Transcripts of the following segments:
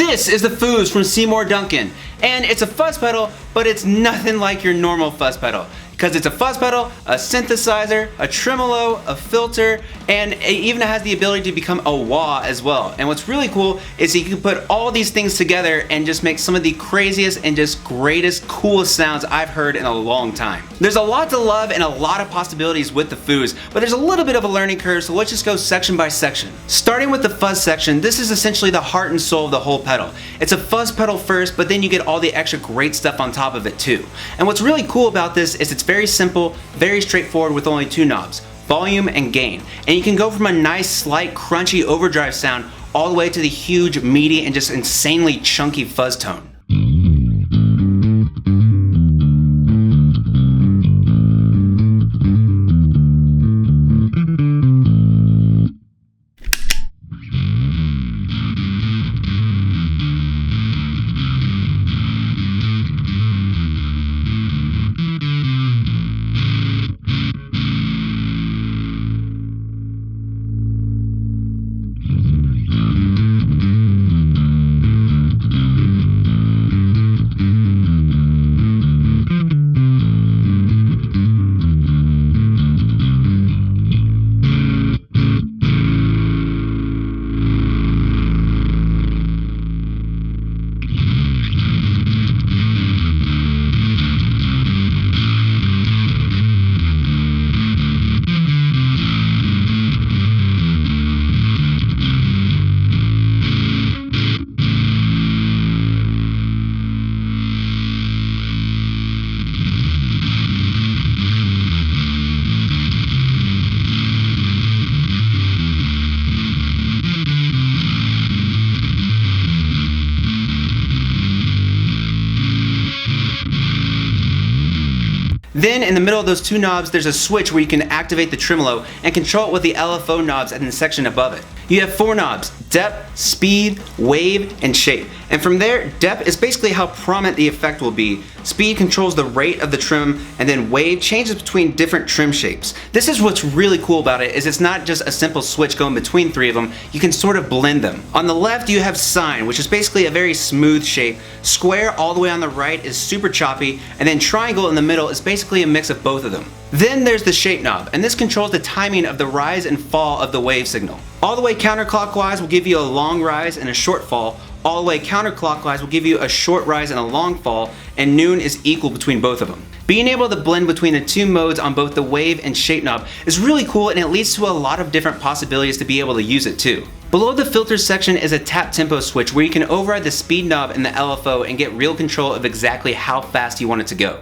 This is the Fuzz from Seymour Duncan, and it's a fuzz pedal, but it's nothing like your normal fuzz pedal. Because it's a fuzz pedal, a synthesizer, a tremolo, a filter, and it even has the ability to become a wah as well. And what's really cool is you can put all these things together and just make some of the craziest and just greatest, coolest sounds I've heard in a long time. There's a lot to love and a lot of possibilities with the Fuzz, but there's a little bit of a learning curve, so let's just go section by section. Starting with the fuzz section, this is essentially the heart and soul of the whole pedal. It's a fuzz pedal first, but then you get all the extra great stuff on top of it too. And what's really cool about this is it's very simple, very straightforward with only two knobs, volume and gain. And you can go from a nice, slight, crunchy overdrive sound all the way to the huge, meaty, and just insanely chunky fuzz tone. Then in the middle of those two knobs, there's a switch where you can activate the tremolo and control it with the LFO knobs in the section above it. You have four knobs: depth, speed, wave, and shape. And from there, depth is basically how prominent the effect will be. Speed controls the rate of the trim, and then wave changes between different trim shapes. This is what's really cool about it, is it's not just a simple switch going between three of them, you can sort of blend them. On the left you have sine, which is basically a very smooth shape. Square all the way on the right is super choppy, and then triangle in the middle is basically a mix of both of them. Then there's the shape knob, and this controls the timing of the rise and fall of the wave signal. All the way counterclockwise will give you a long rise and a short fall. All the way counterclockwise will give you a short rise and a long fall, and noon is equal between both of them. Being able to blend between the two modes on both the wave and shape knob is really cool, and it leads to a lot of different possibilities to be able to use it too. Below the filters section is a tap tempo switch where you can override the speed knob and the LFO and get real control of exactly how fast you want it to go.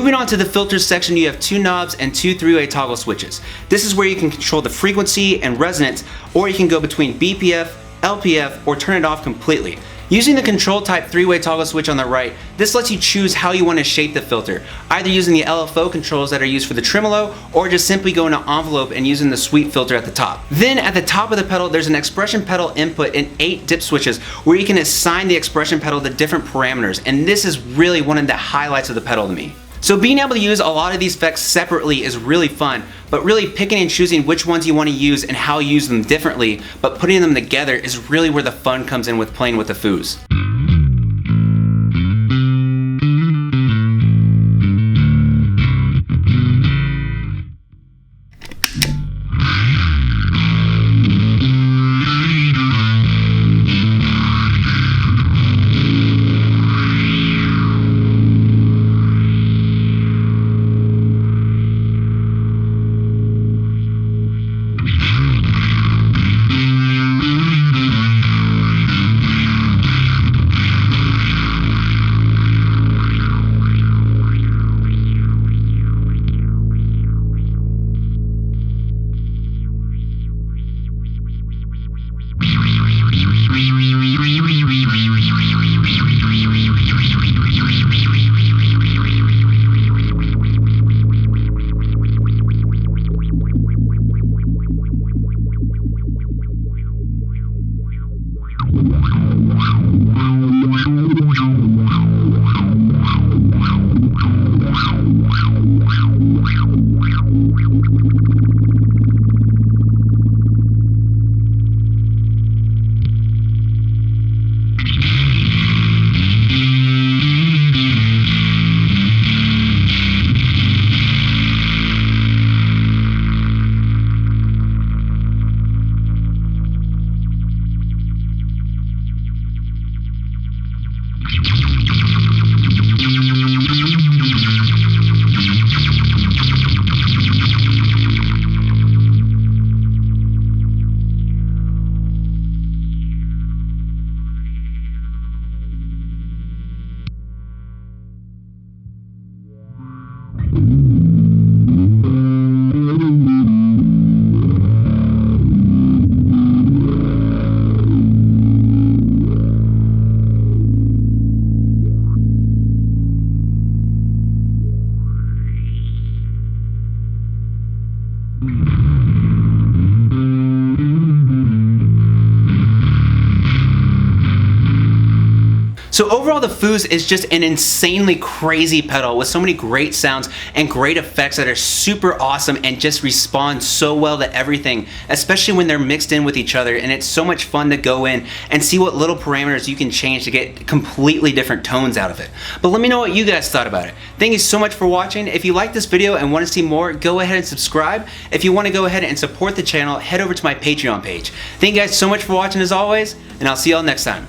Moving on to the filters section, you have 2 knobs and 2 3-way toggle switches. This is where you can control the frequency and resonance, or you can go between BPF, LPF, or turn it off completely. Using the control type 3-way toggle switch on the right, this lets you choose how you want to shape the filter, either using the LFO controls that are used for the tremolo, or just simply going to envelope and using the sweep filter at the top. Then at the top of the pedal, there's an expression pedal input and 8 dip switches where you can assign the expression pedal to different parameters, and this is really one of the highlights of the pedal to me. So being able to use a lot of these effects separately is really fun, but really picking and choosing which ones you want to use and how you use them differently, but putting them together is really where the fun comes in with playing with the fuzz. So overall, the fuzz is just an insanely crazy pedal with so many great sounds and great effects that are super awesome and just respond so well to everything, especially when they're mixed in with each other, and it's so much fun to go in and see what little parameters you can change to get completely different tones out of it. But let me know what you guys thought about it. Thank you so much for watching. If you like this video and want to see more, go ahead and subscribe. If you want to go ahead and support the channel, head over to my Patreon page. Thank you guys so much for watching as always, and I'll see y'all next time.